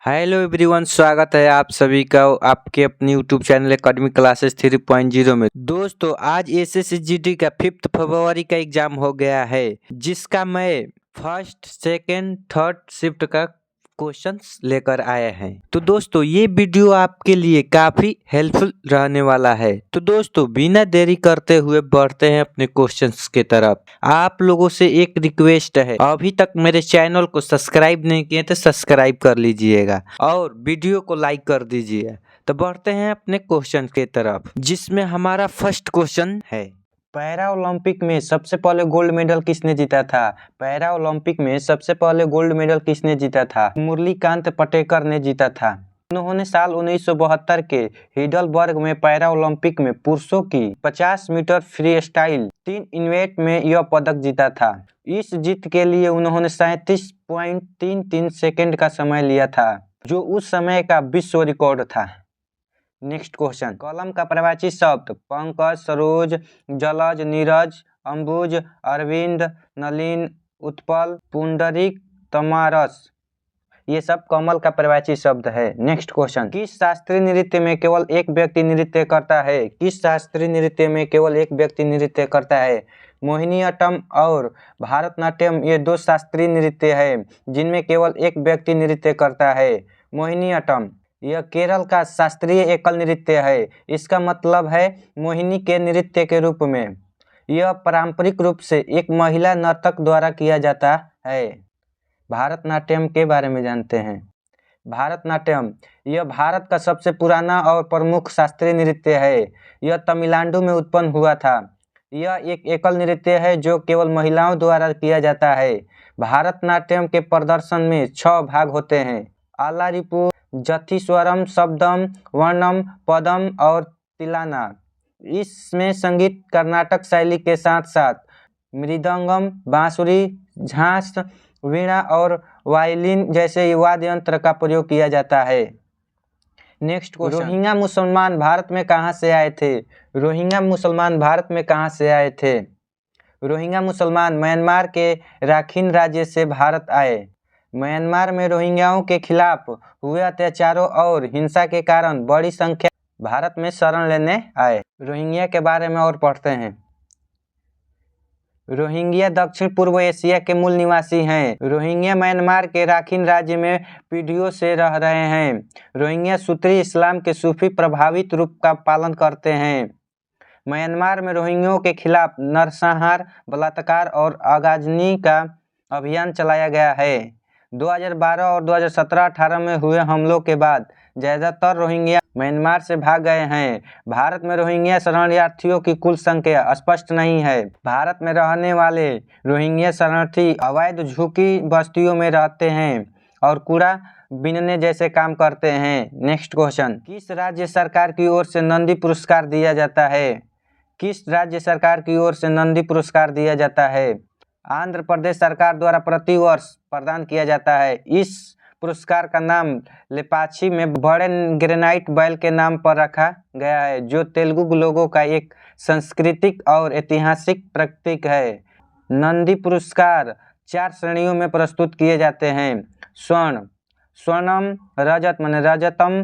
Hello everyone, स्वागत है आप सभी का आपके अपनी यूट्यूब चैनल एकेडमिक क्लासेस 3.0 में। दोस्तों, आज एसएससीजीडी का 5 फरवरी का एग्जाम हो गया है, जिसका मैं फर्स्ट सेकंड थर्ड शिफ्ट का क्वेश्चंस लेकर आए हैं। तो दोस्तों, ये वीडियो आपके लिए काफ़ी हेल्पफुल रहने वाला है। तो दोस्तों, बिना देरी करते हुए बढ़ते हैं अपने क्वेश्चंस के तरफ। आप लोगों से एक रिक्वेस्ट है, अभी तक मेरे चैनल को सब्सक्राइब नहीं किए तो सब्सक्राइब कर लीजिएगा और वीडियो को लाइक कर दीजिए। तो बढ़ते हैं अपने क्वेश्चन के तरफ, जिसमें हमारा फर्स्ट क्वेश्चन है, पैरा ओलंपिक में सबसे पहले गोल्ड मेडल किसने जीता था? पैरा ओलंपिक में सबसे पहले गोल्ड मेडल किसने जीता था? मुरलीकांत पटेकर ने जीता था। उन्होंने साल 1972 के हिडलबर्ग में पैरा ओलंपिक में पुरुषों की 50 मीटर फ्री स्टाइल 3 इवेंट में यह पदक जीता था। इस जीत के लिए उन्होंने 37.33 सेकंड का समय लिया था, जो उस समय का विश्व रिकॉर्ड था। नेक्स्ट क्वेश्चन, कलम का प्रवाची शब्द पंकज, सरोज, जलज, नीरज, अंबुज, अरविंद, नलिन, उत्पल, पुंडरीक, तमारस, ये सब कमल का प्रवाची शब्द है। नेक्स्ट क्वेश्चन, किस शास्त्रीय नृत्य में केवल एक व्यक्ति नृत्य करता है? किस शास्त्रीय नृत्य में केवल एक व्यक्ति नृत्य करता है? मोहिनीअट्टम और भारतनाट्यम ये दो शास्त्रीय नृत्य है जिनमें केवल एक व्यक्ति नृत्य करता है। मोहिनीअट्टम यह केरल का शास्त्रीय एकल नृत्य है। इसका मतलब है मोहिनी के नृत्य के रूप में। यह पारंपरिक रूप से एक महिला नर्तक द्वारा किया जाता है। भारतनाट्यम के बारे में जानते हैं। भारतनाट्यम यह भारत का सबसे पुराना और प्रमुख शास्त्रीय नृत्य है। यह तमिलनाडु में उत्पन्न हुआ था। यह एक एकल नृत्य है जो केवल महिलाओं द्वारा किया जाता है। भारतनाट्यम के प्रदर्शन में 6 भाग होते हैं: आलारिपु, जथीस्वरम, शब्दम, वर्णम, पदम और तिलाना। इसमें संगीत कर्नाटक शैली के साथ साथ मृदंगम, बांसुरी, झांझ, वीणा और वायलिन जैसे वाद्य यंत्र का प्रयोग किया जाता है। नेक्स्ट क्वेश्चन, रोहिंग्या मुसलमान भारत में कहां से आए थे? रोहिंग्या मुसलमान भारत में कहां से आए थे? रोहिंग्या मुसलमान म्यांमार के राखीन राज्य से भारत आए। म्यांमार में रोहिंग्याओं के खिलाफ हुए अत्याचारों और हिंसा के कारण बड़ी संख्या भारत में शरण लेने आए। रोहिंग्या के बारे में और पढ़ते हैं। रोहिंग्या दक्षिण पूर्व एशिया के मूल निवासी हैं। रोहिंग्या म्यांमार के राखीन राज्य में पीढ़ियों से रह रहे हैं। रोहिंग्या सूत्री इस्लाम के सूफी प्रभावित रूप का पालन करते हैं। म्यांमार में रोहिंग्यों के खिलाफ नरसंहार, बलात्कार और आगजनी का अभियान चलाया गया है। 2012 और 2017-18 में हुए हमलों के बाद ज़्यादातर रोहिंग्या म्यांमार से भाग गए हैं। भारत में रोहिंग्या शरणार्थियों की कुल संख्या स्पष्ट नहीं है। भारत में रहने वाले रोहिंग्या शरणार्थी अवैध झुग्गी बस्तियों में रहते हैं और कूड़ा बीनने जैसे काम करते हैं। नेक्स्ट क्वेश्चन, किस राज्य सरकार की ओर से नंदी पुरस्कार दिया जाता है? किस राज्य सरकार की ओर से नंदी पुरस्कार दिया जाता है? आंध्र प्रदेश सरकार द्वारा प्रतिवर्ष प्रदान किया जाता है। इस पुरस्कार का नाम लेपाक्षी में बड़े ग्रेनाइट बैल के नाम पर रखा गया है, जो तेलुगु लोगों का एक सांस्कृतिक और ऐतिहासिक प्रतीक है। नंदी पुरस्कार 4 श्रेणियों में प्रस्तुत किए जाते हैं: स्वर्ण, स्वर्णम, रजत माने रजतम,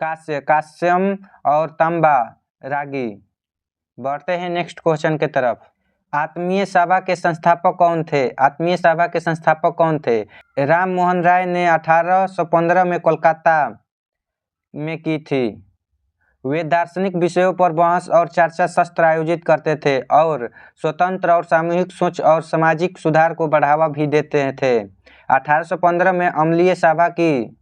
कांस्य, कांस्यम और तांबा, रागी। बढ़ते हैं नेक्स्ट क्वेश्चन के तरफ। आत्मीय सभा के संस्थापक कौन थे? आत्मीय सभा के संस्थापक कौन थे? राम मोहन राय ने 1815 में कोलकाता में की थी। वे दार्शनिक विषयों पर बहस और चर्चा सत्र आयोजित करते थे और स्वतंत्र और सामूहिक सोच और सामाजिक सुधार को बढ़ावा भी देते थे। 1815 में अम्लीय सभा की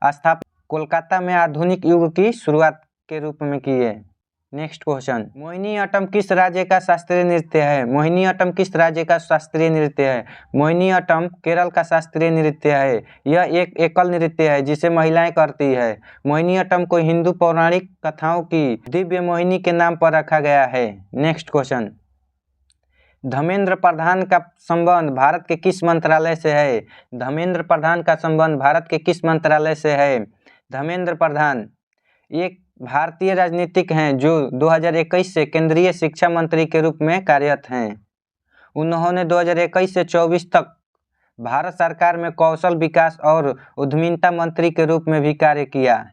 स्थापना कोलकाता में आधुनिक युग की शुरुआत के रूप में की है। नेक्स्ट क्वेश्चन, मोहिनीअट्टम किस राज्य का शास्त्रीय नृत्य है? मोहिनीअट्टम किस राज्य का शास्त्रीय नृत्य है? मोहिनीअट्टम केरल का शास्त्रीय नृत्य है। यह एक एकल नृत्य है जिसे महिलाएं करती है। मोहिनीअट्टम को हिंदू पौराणिक कथाओं की दिव्य मोहिनी के नाम पर रखा गया है। नेक्स्ट क्वेश्चन, धर्मेंद्र प्रधान का संबंध भारत के किस मंत्रालय से है? धर्मेंद्र प्रधान का संबंध भारत के किस मंत्रालय से है? धर्मेंद्र प्रधान एक भारतीय राजनीतिक हैं जो 2021 से केंद्रीय शिक्षा मंत्री के रूप में कार्यरत हैं। उन्होंने 2021 से 24 तक भारत सरकार में कौशल विकास और उद्यमिता मंत्री के रूप में भी कार्य किया।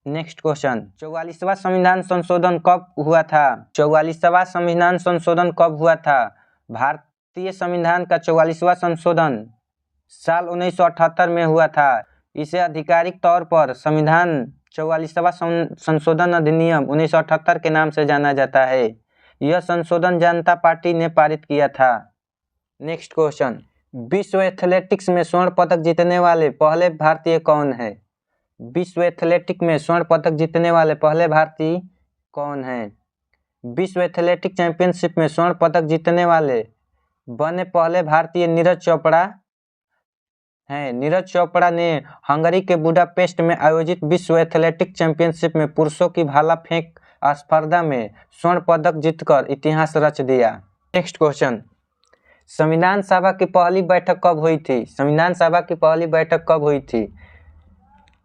नेक्स्ट क्वेश्चन, 44वां संविधान संशोधन कब हुआ था? 44वां संविधान संशोधन कब हुआ था? भारतीय संविधान का 44वां संशोधन साल 1978 में हुआ था। इसे आधिकारिक तौर पर संविधान 44वां संशोधन अधिनियम 1978 के नाम से जाना जाता है। यह संशोधन जनता पार्टी ने पारित किया था। नेक्स्ट क्वेश्चन, विश्व एथलेटिक्स में स्वर्ण पदक जीतने वाले पहले भारतीय कौन है? विश्व एथलेटिक्स में स्वर्ण पदक जीतने वाले पहले भारतीय कौन है? विश्व एथलेटिक चैंपियनशिप में स्वर्ण पदक जीतने वाले बने पहले भारतीय नीरज चोपड़ा हैं। नीरज चोपड़ा ने हंगरी के बुडापेस्ट में आयोजित विश्व एथलेटिक चैंपियनशिप में पुरुषों की भाला फेंक स्पर्धा में स्वर्ण पदक जीतकर इतिहास रच दिया। नेक्स्ट क्वेश्चन, संविधान सभा की पहली बैठक कब हुई थी? संविधान सभा की पहली बैठक कब हुई थी?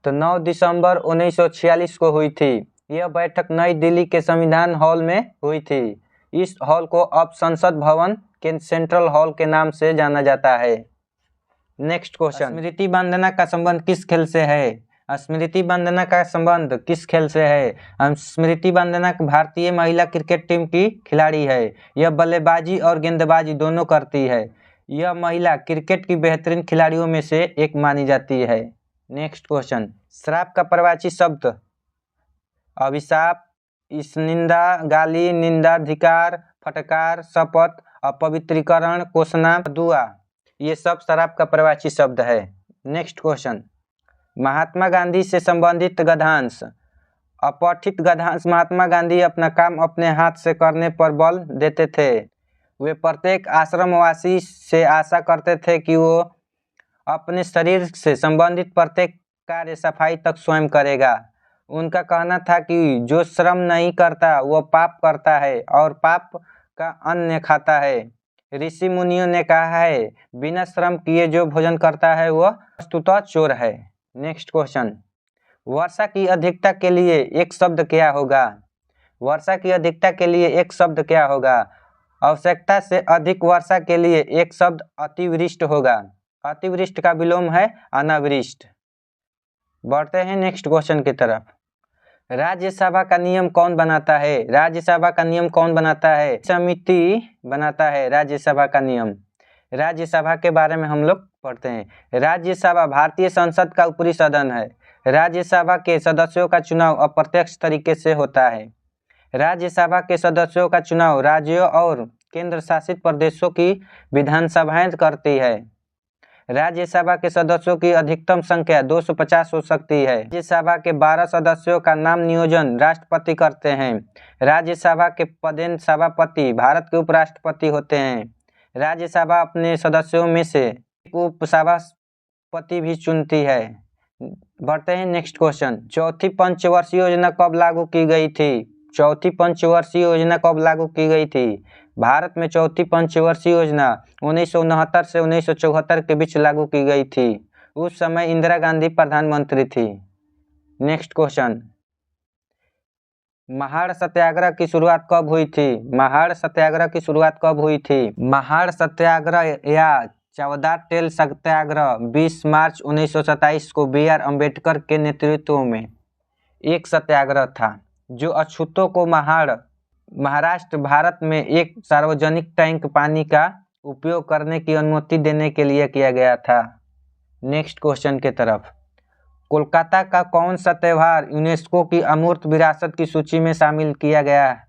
तो 9 दिसंबर 1946 को हुई थी। यह बैठक नई दिल्ली के संविधान हॉल में हुई थी। इस हॉल को अब संसद भवन के सेंट्रल हॉल के नाम से जाना जाता है। नेक्स्ट क्वेश्चन, स्मृति वंदना का संबंध किस खेल से है? स्मृति वंदना का संबंध किस खेल से है? स्मृति वंदना भारतीय महिला क्रिकेट टीम की खिलाड़ी है। यह बल्लेबाजी और गेंदबाजी दोनों करती है। यह महिला क्रिकेट की बेहतरीन खिलाड़ियों में से एक मानी जाती है। नेक्स्ट क्वेश्चन, श्राप का प्रवाची शब्द? अभिशाप, निंदा, गाली, निंदा, धिक्कार, फटकार, शपथ, अपवित्रीकरण, कोसना, दुआ, ये सब श्राप का प्रवाची शब्द है। नेक्स्ट क्वेश्चन, महात्मा गांधी से संबंधित गद्यांश? अपठित गद्यांश महात्मा गांधी अपना काम अपने हाथ से करने पर बल देते थे। वे प्रत्येक आश्रमवासी से आशा करते थे कि वो अपने शरीर से संबंधित प्रत्येक कार्य सफाई तक स्वयं करेगा। उनका कहना था कि जो श्रम नहीं करता वो पाप करता है और पाप का अन्न खाता है। ऋषि मुनियों ने कहा है, बिना श्रम किए जो भोजन करता है वह वस्तुतः चोर है। नेक्स्ट क्वेश्चन, वर्षा की अधिकता के लिए एक शब्द क्या होगा? वर्षा की अधिकता के लिए एक शब्द क्या होगा? आवश्यकता से अधिक वर्षा के लिए एक शब्द अतिवृष्ट होगा। अतिवृष्ट का विलोम है अनावृष्ट। बढ़ते हैं नेक्स्ट क्वेश्चन की तरफ। राज्यसभा का नियम कौन बनाता है? राज्यसभा का नियम कौन बनाता है? समिति बनाता है राज्यसभा का नियम। राज्यसभा के बारे में हम लोग पढ़ते हैं। राज्यसभा भारतीय संसद का ऊपरी सदन है। राज्यसभा के सदस्यों का चुनाव अप्रत्यक्ष तरीके से होता है। राज्यसभा के सदस्यों का चुनाव राज्यों और केंद्र शासित प्रदेशों की विधानसभाएं करती है। राज्यसभा के सदस्यों की अधिकतम संख्या 250 हो सकती है। राज्यसभा के 12 सदस्यों का नाम नियोजन राष्ट्रपति करते हैं। राज्यसभा के पदेन सभापति भारत के उपराष्ट्रपति होते हैं। राज्यसभा अपने सदस्यों में से उपसभापति भी चुनती है। बढ़ते हैं नेक्स्ट क्वेश्चन, चौथी पंचवर्षीय योजना कब लागू की गई थी? चौथी पंचवर्षीय योजना कब लागू की गई थी? भारत में चौथी पंचवर्षीय योजना 1969 से 1974 के बीच लागू की गई थी। उस समय इंदिरा गांधी प्रधानमंत्री थी। नेक्स्ट क्वेश्चन, महाड़ सत्याग्रह की शुरुआत कब हुई थी? महाड़ सत्याग्रह की शुरुआत कब हुई थी? महाड़ सत्याग्रह या चवदा टेल सत्याग्रह 20 मार्च 1927 को B.R. अम्बेडकर के नेतृत्व में एक सत्याग्रह था जो अछूतों को महाराष्ट्र भारत में एक सार्वजनिक टैंक पानी का उपयोग करने की अनुमति देने के लिए किया गया था। नेक्स्ट क्वेश्चन के तरफ, कोलकाता का कौन सा त्यौहार यूनेस्को की अमूर्त विरासत की सूची में शामिल किया गया है?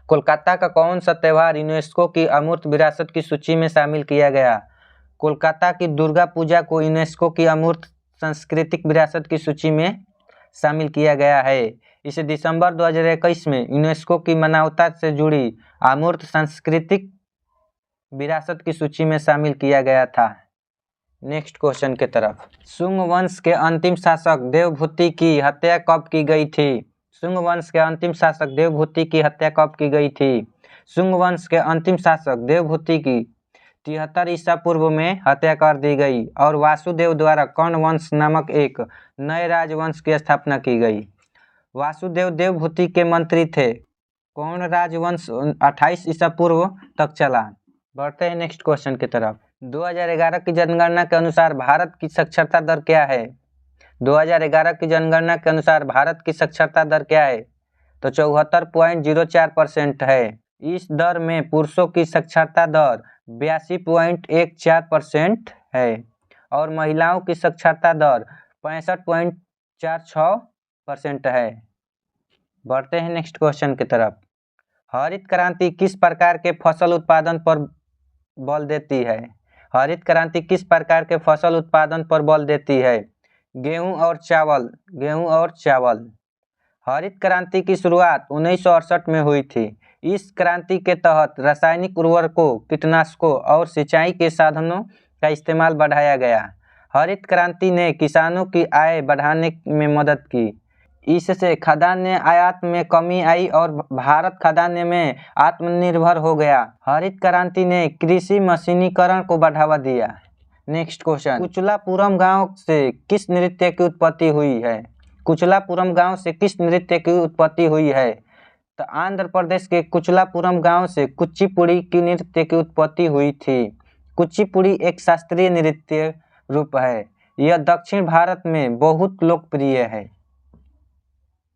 कोलकाता का कौन सा त्यौहार यूनेस्को की अमूर्त विरासत की सूची में शामिल किया गया? कोलकाता की दुर्गा पूजा को यूनेस्को की अमूर्त सांस्कृतिक विरासत की सूची में शामिल किया गया है। इसे दिसंबर 2021 में यूनेस्को की मानवता से जुड़ी अमूर्त सांस्कृतिक विरासत की सूची में शामिल किया गया था। नेक्स्ट क्वेश्चन के तरफ, शुंग वंश के अंतिम शासक देवभूति की हत्या कब की गई थी? शुंग वंश के अंतिम शासक देवभूति की हत्या कब की गई थी? शुंग वंश के अंतिम शासक देवभूति की 73 ईसा पूर्व में हत्या कर दी गई और वासुदेव द्वारा कर्ण वंश नामक एक नए राजवंश की स्थापना की गई। वासुदेव देवभूति के मंत्री थे। कर्ण राजवंश 28 ईसा पूर्व तक चला। बढ़ते हैं नेक्स्ट क्वेश्चन की तरफ, 2011 की जनगणना के अनुसार भारत की साक्षरता दर क्या है? 2011 की जनगणना के अनुसार भारत की साक्षरता दर क्या है? तो 74.04% है। इस दर में पुरुषों की साक्षरता दर 82.14% है और महिलाओं की साक्षरता दर 65.46% है। बढ़ते हैं नेक्स्ट क्वेश्चन की तरफ। हरित क्रांति किस प्रकार के फसल उत्पादन पर बल देती है? हरित क्रांति किस प्रकार के फसल उत्पादन पर बल देती है? गेहूं और चावल। गेहूं और चावल। हरित क्रांति की शुरुआत 1968 में हुई थी। इस क्रांति के तहत रासायनिक उर्वरकों, कीटनाशकों और सिंचाई के साधनों का इस्तेमाल बढ़ाया गया। हरित क्रांति ने किसानों की आय बढ़ाने में मदद की। इससे खाद्यान्न आयात में कमी आई और भारत खाद्यान्न में आत्मनिर्भर हो गया। हरित क्रांति ने कृषि मशीनीकरण को बढ़ावा दिया। Next question. कुचलापुरम गांव से किस नृत्य की उत्पत्ति हुई है? कुचलापुरम गांव से किस नृत्य की उत्पत्ति हुई है? तो आंध्र प्रदेश के कुचलापुरम गांव से कुचिपुड़ी की नृत्य की उत्पत्ति हुई थी। कुचिपुड़ी एक शास्त्रीय नृत्य रूप है। यह दक्षिण भारत में बहुत लोकप्रिय है।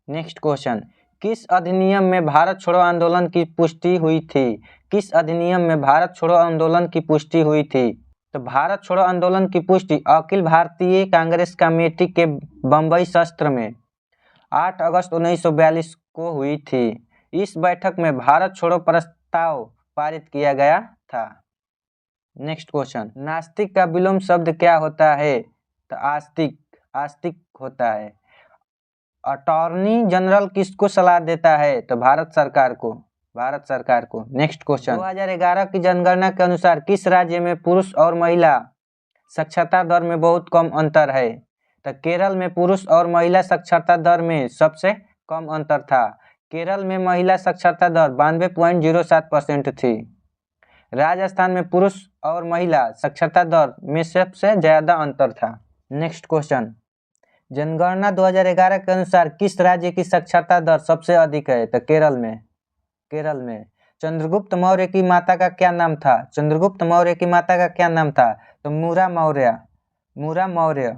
Next question. किस अधिनियम में भारत छोड़ो आंदोलन की पुष्टि हुई थी? किस अधिनियम में भारत छोड़ो आंदोलन की पुष्टि हुई थी? तो भारत छोड़ो आंदोलन की पुष्टि अखिल भारतीय कांग्रेस कमेटी के बम्बई सत्र में 8 अगस्त 1942 को हुई थी। इस बैठक में भारत छोड़ो प्रस्ताव पारित किया गया था। Next question. नास्तिक का विलोम शब्द क्या होता है? तो आस्तिक। आस्तिक होता है। अटॉर्नी जनरल किसको सलाह देता है? तो भारत सरकार को। भारत सरकार को। Next question. 2011 की जनगणना के अनुसार किस राज्य में पुरुष और महिला साक्षरता दर में बहुत कम अंतर है? तो केरल में पुरुष और महिला साक्षरता दर में सबसे कम अंतर था। केरल में महिला साक्षरता दर 92.07% थी। राजस्थान में पुरुष और महिला साक्षरता दर में सबसे ज्यादा अंतर था। Next question. जनगणना 2011 के अनुसार किस राज्य की साक्षरता दर सबसे अधिक है? तो केरल में। केरल में। चंद्रगुप्त मौर्य की माता का क्या नाम था? चंद्रगुप्त मौर्य की माता का क्या नाम था? तो मूरा मौर्य। मूरा मौर्य।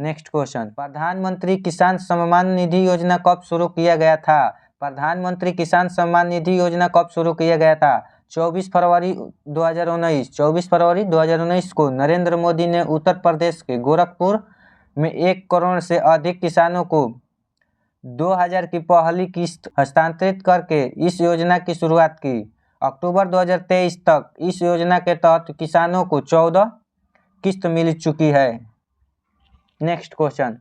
Next question. प्रधानमंत्री किसान सम्मान निधि योजना कब शुरू किया गया था? प्रधानमंत्री किसान सम्मान निधि योजना कब शुरू किया गया था? 24 फरवरी 2019। 24 फरवरी 2019 को नरेंद्र मोदी ने उत्तर प्रदेश के गोरखपुर में 1 करोड़ से अधिक किसानों को 2000 की पहली किस्त हस्तांतरित करके इस योजना की शुरुआत की। अक्टूबर 2023 तक इस योजना के तहत किसानों को 14 किस्त मिल चुकी है। Next question.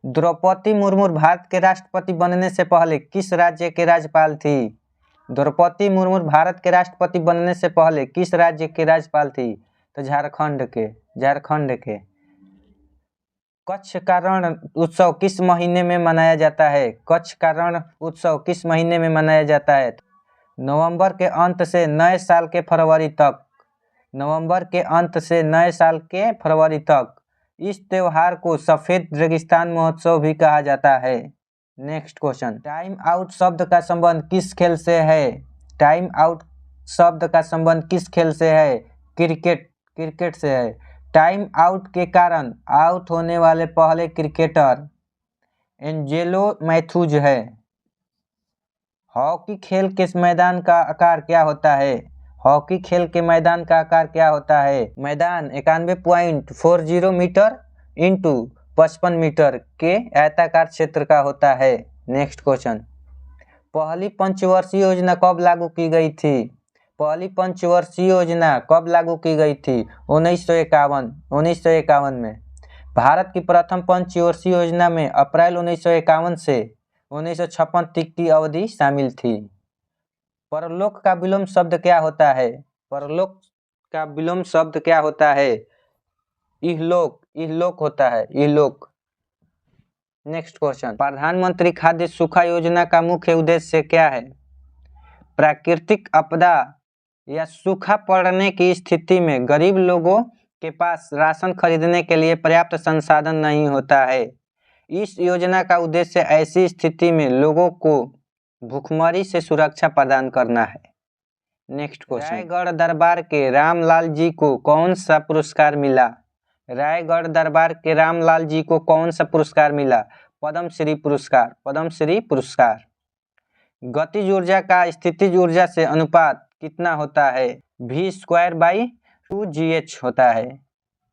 द्रौपदी मुर्मू भारत के राष्ट्रपति बनने से पहले किस राज्य के राज्यपाल थी? द्रौपदी मुर्मू भारत के राष्ट्रपति बनने से पहले किस राज्य के राज्यपाल थी? तो झारखंड के। झारखंड के। कच्छ का रण उत्सव किस महीने में मनाया जाता है? कच्छ का रण उत्सव किस महीने में मनाया जाता है? नवंबर के अंत से नए साल के फरवरी तक। नवंबर के अंत से नए साल के फरवरी तक। इस त्योहार को सफेद रेगिस्तान महोत्सव भी कहा जाता है। Next question. टाइम आउट शब्द का संबंध किस खेल से है? टाइम आउट शब्द का संबंध किस खेल से है? क्रिकेट। क्रिकेट से है। टाइम आउट के कारण आउट होने वाले पहले क्रिकेटर एंजेलो मैथ्यूज है। हॉकी खेल के मैदान का आकार क्या होता है? हॉकी खेल के मैदान का आकार क्या होता है? मैदान 91.40 मीटर इंटू 55 मीटर के आयताकार क्षेत्र का होता है। Next question. पहली पंचवर्षीय योजना कब लागू की गई थी? पहली पंचवर्षीय योजना कब लागू की गई थी? 1951 में। भारत की प्रथम पंचवर्षीय योजना में अप्रैल 1951 से 1956 तक की अवधि शामिल थी। परलोक का विलोम शब्द क्या होता है? परलोक का विलोम शब्द क्या होता है? इहलोक। इहलोक होता है। इहलोक। Next question. प्रधानमंत्री खाद्य सूखा योजना का मुख्य उद्देश्य क्या है? प्राकृतिक आपदा या सूखा पड़ने की स्थिति में गरीब लोगों के पास राशन खरीदने के लिए पर्याप्त संसाधन नहीं होता है। इस योजना का उद्देश्य ऐसी स्थिति में लोगों को भूखमरी से सुरक्षा प्रदान करना है। नेक्स्ट क्वेश्चन, रायगढ़ दरबार के रामलाल जी को कौन सा पुरस्कार मिला? रायगढ़ दरबार के रामलाल जी को कौन सा पुरस्कार मिला? पद्मश्री पुरस्कार, पद्मश्री पुरस्कार। गतिज ऊर्जा का स्थितिज ऊर्जा से अनुपात कितना होता है? v²/2gh होता है।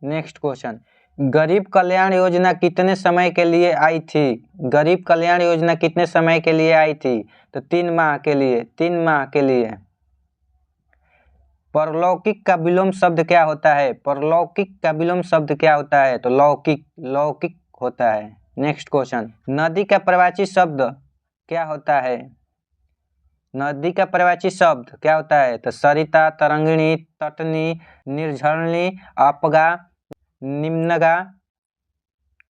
नेक्स्ट क्वेश्चन, गरीब कल्याण योजना कितने समय के लिए आई थी? गरीब कल्याण योजना कितने समय के लिए आई थी? तो 3 माह के लिए, 3 माह के लिए। परलौकिक का विलोम शब्द क्या होता है? परलौकिक का विलोम शब्द क्या होता है? तो लौकिक, लौकिक होता है। नेक्स्ट क्वेश्चन, नदी का पर्यायवाची शब्द क्या होता है? नदी का पर्यायवाची शब्द क्या होता है? तो सरिता, तरंगिणी, तटनी, निर्झरणी, अपगा, निम्नगा,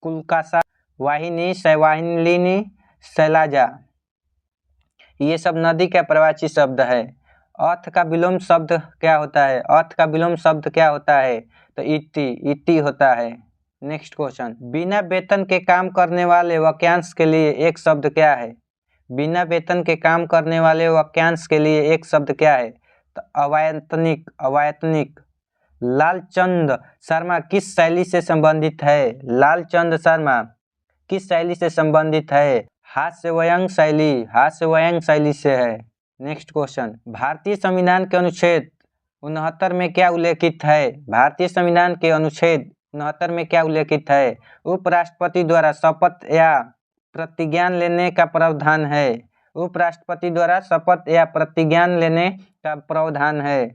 कुलकासा, वाहिनी, शैवाहिनी, शैलाजा, ये सब नदी का पर्यायवाची शब्द है। अर्थ का विलोम शब्द क्या होता है? अर्थ का विलोम शब्द क्या होता है? तो इति, इति होता है। नेक्स्ट क्वेश्चन, बिना वेतन के काम करने वाले वाक्यांश के लिए एक शब्द क्या है? बिना वेतन के काम करने वाले वाक्यांश के लिए एक शब्द क्या है? तो अवैतनिक, अवैतनिक। लालचंद शर्मा किस शैली से संबंधित है? लालचंद शर्मा किस शैली से संबंधित है? हास्य व्यंग्य शैली, हास्य व्यंग्य शैली से है। नेक्स्ट क्वेश्चन, भारतीय संविधान के अनुच्छेद 69 में क्या उल्लेखित है? भारतीय संविधान के अनुच्छेद 69 में क्या उल्लेखित है? उपराष्ट्रपति द्वारा शपथ या प्रतिज्ञान लेने का प्रावधान है। उपराष्ट्रपति द्वारा शपथ या प्रतिज्ञान लेने का प्रावधान है।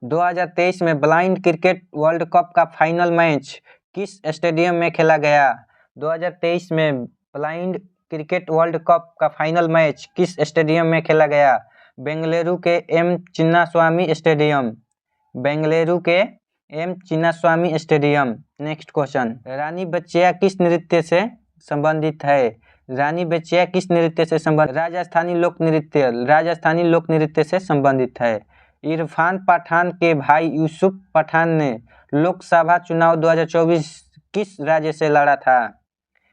2023 में ब्लाइंड क्रिकेट वर्ल्ड कप का फाइनल मैच किस स्टेडियम में खेला गया? 2023 में ब्लाइंड क्रिकेट वर्ल्ड कप का फाइनल मैच किस स्टेडियम में खेला गया? बेंगलुरु के एम चिन्नास्वामी स्टेडियम, बेंगलुरु के M Chinnaswamy stadium. Next question, रानी बच्चिया किस नृत्य से संबंधित है? रानी बच्चिया किस नृत्य से संबंधित? राजस्थानी लोक नृत्य, राजस्थानी लोक नृत्य से संबंधित है। इरफान पठान के भाई यूसुफ पठान ने लोकसभा चुनाव 2024 किस राज्य से लड़ा था?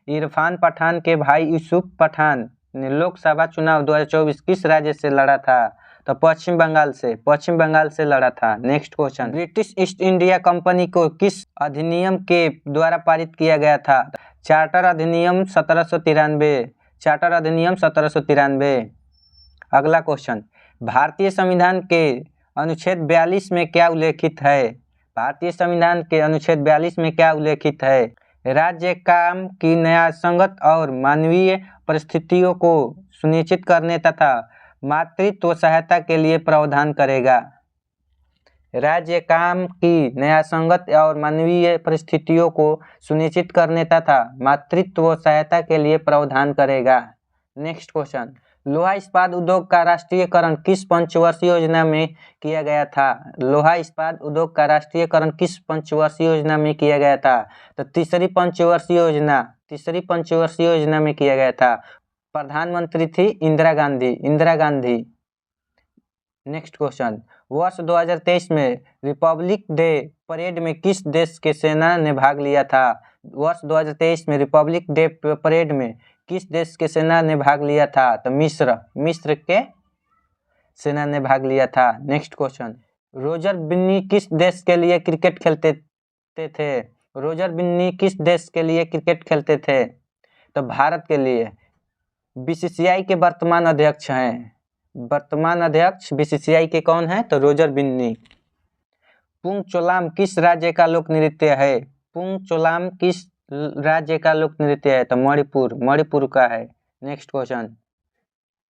इरफान पठान के भाई यूसुफ पठान ने लोकसभा चुनाव 2024 किस राज्य से लड़ा था? तो पश्चिम बंगाल से, पश्चिम बंगाल से लड़ा था। Next question, British east India company को किस अधिनियम के द्वारा पारित किया गया था? चार्टर अधिनियम 1793, चार्टर अधिनियम 1793। अगला क्वेश्चन, भारतीय संविधान के अनुच्छेद 42 में क्या उल्लेखित है? भारतीय संविधान के अनुच्छेद 42 में क्या उल्लेखित है? राज्य काम की न्यायसंगत और मानवीय परिस्थितियों को सुनिश्चित करने तथा मातृत्व सहायता के लिए प्रावधान करेगा। राज्य काम की न्यायसंगत और मानवीय परिस्थितियों को सुनिश्चित करने तथा मातृत्व सहायता के लिए प्रावधान करेगा। नेक्स्ट क्वेश्चन, लोहा इस्पात उद्योग का राष्ट्रीयकरण किस पंचवर्षीय योजना में किया गया था? लोहा इस्पात उद्योग का राष्ट्रीयकरण किस पंचवर्षीय योजना में किया गया था? तो तीसरी पंचवर्षीय योजना, तीसरी पंचवर्षीय योजना में किया गया था। प्रधानमंत्री थी इंदिरा गांधी, इंदिरा गांधी। नेक्स्ट क्वेश्चन, वर्ष 2023 में रिपब्लिक डे परेड में किस देश के सेना ने भाग लिया था? वर्ष 2023 में रिपब्लिक डे परेड में किस देश के सेना ने भाग लिया था? तो मिस्र, मिस्र के सेना ने भाग लिया था। नेक्स्ट क्वेश्चन, रोजर बिन्नी किस देश के लिए क्रिकेट खेलते थे? रोजर बिन्नी किस देश के लिए क्रिकेट खेलते थे? तो भारत के लिए। बीसीसीआई के वर्तमान अध्यक्ष हैं, वर्तमान अध्यक्ष बीसीसीआई के कौन है? तो रोजर बिन्नी। पुंग चोलाम किस राज्य का लोक नृत्य है? पुंग चोलाम किस राज्य का लोक नृत्य है? तो मणिपुर, मणिपुर का है। नेक्स्ट क्वेश्चन,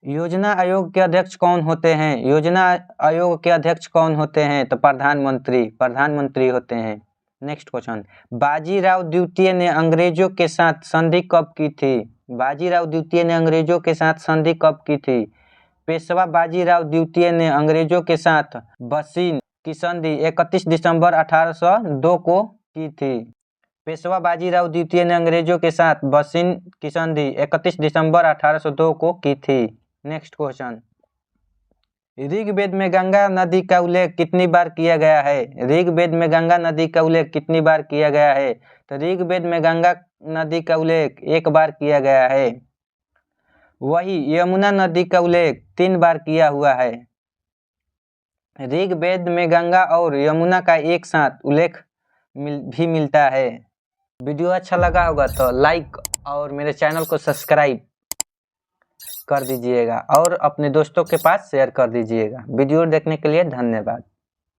योजना आयोग के अध्यक्ष कौन होते हैं? योजना आयोग के अध्यक्ष कौन होते हैं? तो प्रधानमंत्री, प्रधानमंत्री होते हैं। नेक्स्ट क्वेश्चन, बाजीराव द्वितीय ने अंग्रेजों के साथ संधि कब की थी? बाजीराव द्वितीय ने अंग्रेजों के साथ संधि कब की थी? पेशवा बाजीराव द्वितीय ने अंग्रेजों के साथ बसीन की संधि 31 दिसंबर 1802 को की थी। पेशवा बाजीराव द्वितीय ने अंग्रेजों के साथ बसीन की संधि 31 दिसंबर 1802 को की थी। नेक्स्ट क्वेश्चन, ऋग्वेद में गंगा नदी का उल्लेख कितनी बार किया गया है? ऋग्वेद में गंगा नदी का उल्लेख कितनी बार किया गया है? तो ऋग्वेद में गंगा नदी का उल्लेख 1 बार किया गया है। वही यमुना नदी का उल्लेख 3 बार किया हुआ है। ऋग्वेद में गंगा और यमुना का एक साथ उल्लेख भी मिलता है। वीडियो अच्छा लगा होगा तो लाइक और मेरे चैनल को सब्सक्राइब कर दीजिएगा और अपने दोस्तों के पास शेयर कर दीजिएगा। वीडियो देखने के लिए धन्यवाद।